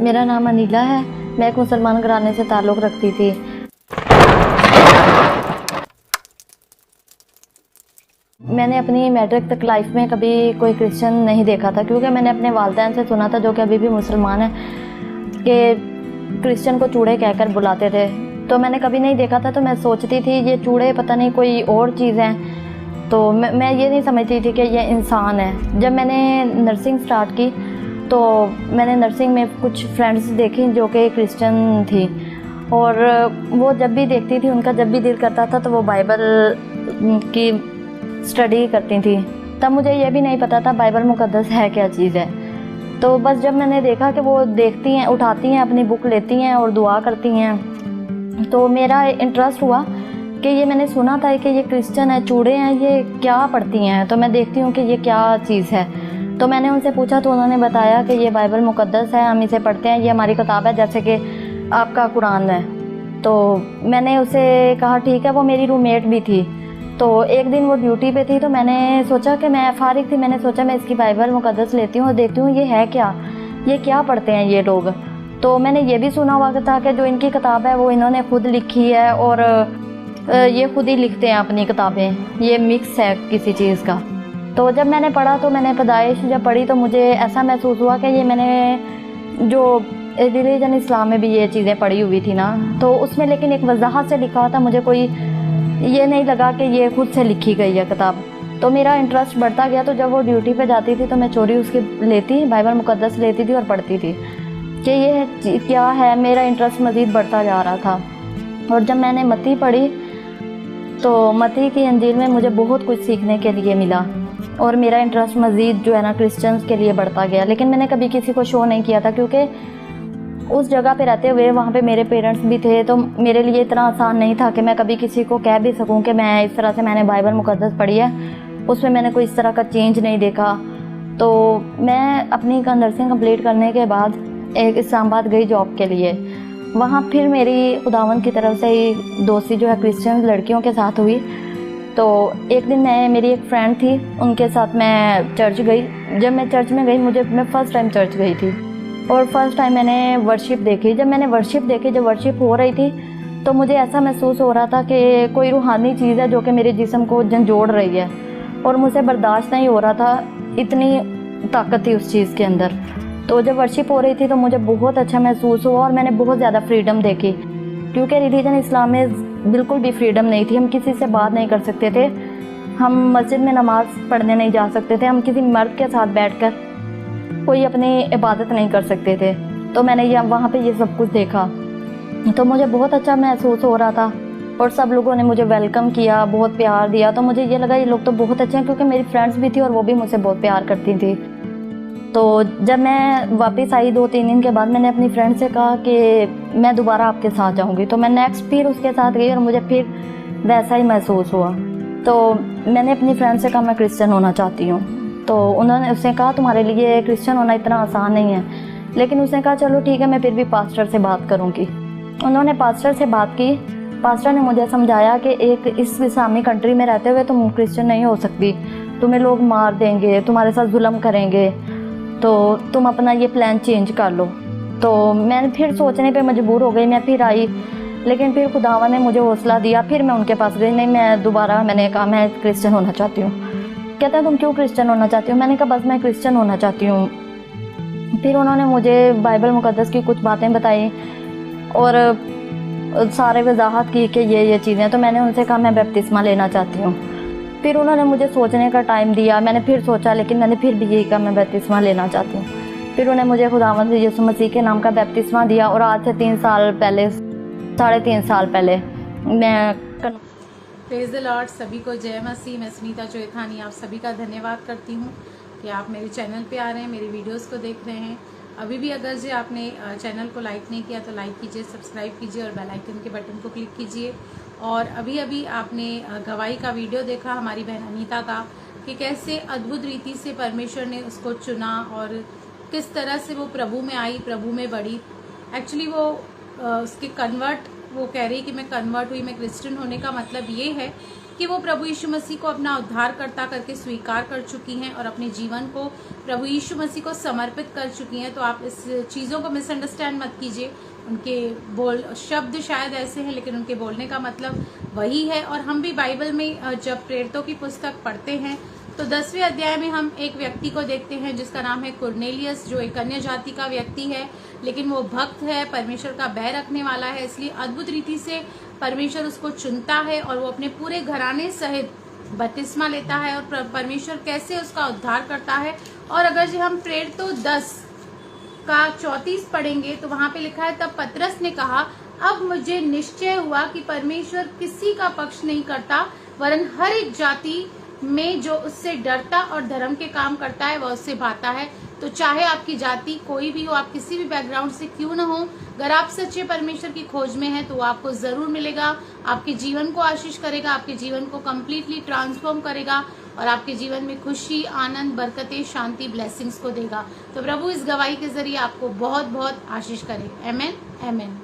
मेरा नाम अनीला है। मैं एक मुसलमान घराने से ताल्लुक़ रखती थी। मैंने अपनी मैट्रिक तक लाइफ में कभी कोई क्रिश्चियन नहीं देखा था, क्योंकि मैंने अपने वालिदैन से सुना था, जो कि अभी भी मुसलमान हैं, कि क्रिश्चियन को चूड़े कहकर बुलाते थे। तो मैंने कभी नहीं देखा था, तो मैं सोचती थी ये चूड़े पता नहीं कोई और चीज़ हैं। तो मैं ये नहीं समझती थी कि ये इंसान है। जब मैंने नर्सिंग स्टार्ट की तो मैंने नर्सिंग में कुछ फ्रेंड्स देखी जो कि क्रिश्चियन थी, और वो जब भी देखती थी, उनका जब भी दिल करता था तो वो बाइबल की स्टडी करती थी। तब मुझे ये भी नहीं पता था बाइबल मुकद्दस है क्या चीज़ है। तो बस जब मैंने देखा कि वो देखती हैं, उठाती हैं, अपनी बुक लेती हैं और दुआ करती हैं, तो मेरा इंटरेस्ट हुआ कि ये मैंने सुना था कि ये क्रिश्चियन है, चूड़े हैं, ये क्या पढ़ती हैं। तो मैं देखती हूँ कि ये क्या चीज़ है। तो मैंने उनसे पूछा तो उन्होंने बताया कि ये बाइबल मुकद्दस है, हम इसे पढ़ते हैं, ये हमारी किताब है, जैसे कि आपका कुरान है। तो मैंने उसे कहा ठीक है। वो मेरी रूममेट भी थी। तो एक दिन वो ड्यूटी पे थी, तो मैंने सोचा कि मैं फारिग थी, मैंने सोचा मैं इसकी बाइबल मुकद्दस लेती हूँ और देखती हूँ ये है क्या, ये क्या पढ़ते हैं ये लोग। तो मैंने ये भी सुना हुआ था कि जो इनकी किताब है वो इन्होंने खुद लिखी है, और ये खुद ही लिखते हैं अपनी किताबें, ये मिक्स है किसी चीज़ का। तो जब मैंने पढ़ा, तो मैंने पैदाइश जब पढ़ी, तो मुझे ऐसा महसूस हुआ कि ये मैंने जो रिलीजन इस्लाम में भी ये चीज़ें पढ़ी हुई थी ना, तो उसमें लेकिन एक वजाहत से लिखा था, मुझे कोई ये नहीं लगा कि ये खुद से लिखी गई है किताब। तो मेरा इंटरेस्ट बढ़ता गया। तो जब वो ड्यूटी पे जाती थी तो मैं चोरी उसकी लेती, बाइबल मुकद्दस लेती थी और पढ़ती थी कि ये क्या है। मेरा इंटरेस्ट मज़ीद बढ़ता जा रहा था। और जब मैंने मत्ती पढ़ी तो मत्ती की इंजील में मुझे बहुत कुछ सीखने के लिए मिला, और मेरा इंटरेस्ट मज़ीद जो है ना क्रिश्चियंस के लिए बढ़ता गया। लेकिन मैंने कभी किसी को शो नहीं किया था, क्योंकि उस जगह पे रहते हुए वहाँ पे मेरे पेरेंट्स भी थे, तो मेरे लिए इतना आसान नहीं था कि मैं कभी किसी को कह भी सकूँ कि मैं इस तरह से मैंने बाइबल मुकद्दस पढ़ी है, उसमें मैंने कोई इस तरह का चेंज नहीं देखा। तो मैं अपनी नर्सिंग कंप्लीट करने के बाद एक इस्लामाबाद गई जॉब के लिए। वहाँ फिर मेरी खुदावंद की तरफ से ही दोस्ती जो है क्रिश्चियन लड़कियों के साथ हुई। तो एक दिन मेरी एक फ्रेंड थी, उनके साथ मैं चर्च गई। जब मैं चर्च में गई, मैं फ़र्स्ट टाइम चर्च गई थी, और फर्स्ट टाइम मैंने वर्शिप देखी। जब मैंने वर्शिप देखी, जब वर्शिप हो रही थी, तो मुझे ऐसा महसूस हो रहा था कि कोई रूहानी चीज़ है जो कि मेरे जिस्म को जोड़ रही है, और मुझे बर्दाश्त नहीं हो रहा था, इतनी ताकत थी उस चीज़ के अंदर। तो जब वर्शिप हो रही थी तो मुझे बहुत अच्छा महसूस हुआ, और मैंने बहुत ज़्यादा फ्रीडम देखी, क्योंकि रिलीजन इस्लाम में बिल्कुल भी फ्रीडम नहीं थी। हम किसी से बात नहीं कर सकते थे, हम मस्जिद में नमाज़ पढ़ने नहीं जा सकते थे, हम किसी मर्द के साथ बैठकर कोई अपनी इबादत नहीं कर सकते थे। तो मैंने वहाँ पे ये सब कुछ देखा, तो मुझे बहुत अच्छा महसूस हो रहा था, और सब लोगों ने मुझे वेलकम किया, बहुत प्यार दिया। तो मुझे ये लगा ये लोग तो बहुत अच्छे हैं, क्योंकि मेरी फ्रेंड्स भी थी और वो भी मुझसे बहुत प्यार करती थी। तो जब मैं वापस आई 2-3 दिन के बाद, मैंने अपनी फ्रेंड से कहा कि मैं दोबारा आपके साथ जाऊँगी। तो मैं नेक्स्ट फिर उसके साथ गई, और मुझे फिर वैसा ही महसूस हुआ। तो मैंने अपनी फ्रेंड से कहा मैं क्रिश्चियन होना चाहती हूँ। तो उसने कहा तुम्हारे लिए क्रिश्चियन होना इतना आसान नहीं है। लेकिन उसने कहा चलो ठीक है, मैं फिर भी पास्टर से बात करूँगी। उन्होंने पास्टर से बात की। पास्टर ने मुझे समझाया कि एक इस इस्लामी कंट्री में रहते हुए तुम क्रिश्चियन नहीं हो सकती, तुम्हें लोग मार देंगे, तुम्हारे साथ जुल्म करेंगे, तो तुम अपना ये प्लान चेंज कर लो। तो मैं फिर सोचने पे मजबूर हो गई, मैं फिर आई। लेकिन फिर खुदावा ने मुझे हौसला दिया, फिर मैं उनके पास गई। नहीं, मैंने कहा मैं क्रिश्चियन होना चाहती हूँ। कहते हैं तुम क्यों क्रिश्चियन होना चाहती हो? मैंने कहा बस मैं क्रिश्चियन होना चाहती हूँ। फिर उन्होंने मुझे बाइबल मुकद्दस की कुछ बातें बताई, और सारे वजाहत की कि ये चीज़ें। तो मैंने उनसे कहा मैं बपतिस्मा लेना चाहती हूँ। फिर उन्होंने मुझे सोचने का टाइम दिया, मैंने फिर सोचा, लेकिन मैंने फिर भी यही कहा मैं बपतिस्मा लेना चाहती हूँ। फिर उन्हें मुझे खुदावंद यीशु मसीह के नाम का बपतिस्मा दिया, और आज से 3 साल पहले, 3.5 साल पहले मैं प्रेज़ द लॉर्ड। सभी को जय मसीह। मैं सुनीता चोएथानी आप सभी का धन्यवाद करती हूँ कि आप मेरे चैनल पे आ रहे हैं, मेरी वीडियोस को देख रहे हैं। अभी भी अगर जो आपने चैनल को लाइक नहीं किया तो लाइक कीजिए, सब्सक्राइब कीजिए और बेल आइकन के बटन को क्लिक कीजिए। और अभी आपने गवाही का वीडियो देखा हमारी बहन अनीता का, कि कैसे अद्भुत रीति से परमेश्वर ने उसको चुना और किस तरह से वो प्रभु में आई, प्रभु में बढ़ी। एक्चुअली वो उसके वो कह रही कि मैं कन्वर्ट हुई, मैं क्रिश्चियन होने का मतलब ये है कि वो प्रभु यीशु मसीह को अपना उद्धारकर्ता करके स्वीकार कर चुकी हैं और अपने जीवन को प्रभु यीशु मसीह को समर्पित कर चुकी हैं। तो आप इस चीज़ों को मिसअंडरस्टैंड मत कीजिए। उनके शब्द शायद ऐसे हैं, लेकिन उनके बोलने का मतलब वही है। और हम भी बाइबल में जब प्रेरितों की पुस्तक पढ़ते हैं तो 10वें अध्याय में हम एक व्यक्ति को देखते हैं जिसका नाम है कुरनेलियस, जो एक अन्य जाति का व्यक्ति है, लेकिन वो भक्त है, परमेश्वर का भय रखने वाला है। इसलिए अद्भुत रीति से परमेश्वर उसको चुनता है और वो अपने पूरे घराने सहित बपतिस्मा लेता है और परमेश्वर कैसे उसका उद्धार करता है। और अगर जो हम प्रेरितों 10 का 34 पढ़ेंगे तो वहां पे लिखा है, तब पतरस ने कहा, अब मुझे निश्चय हुआ कि परमेश्वर किसी का पक्ष नहीं करता, वरन हर एक जाति में जो उससे डरता और धर्म के काम करता है वह उससे भाता है। तो चाहे आपकी जाति कोई भी हो, आप किसी भी बैकग्राउंड से क्यों न हो, अगर आप सच्चे परमेश्वर की खोज में हैं तो वो आपको जरूर मिलेगा, आपके जीवन को आशीष करेगा, आपके जीवन को कम्प्लीटली ट्रांसफॉर्म करेगा और आपके जीवन में खुशी, आनंद, बरकतें, शांति, ब्लेसिंग्स को देगा। तो प्रभु इस गवाही के जरिए आपको बहुत बहुत आशीष करे। आमेन, आमेन।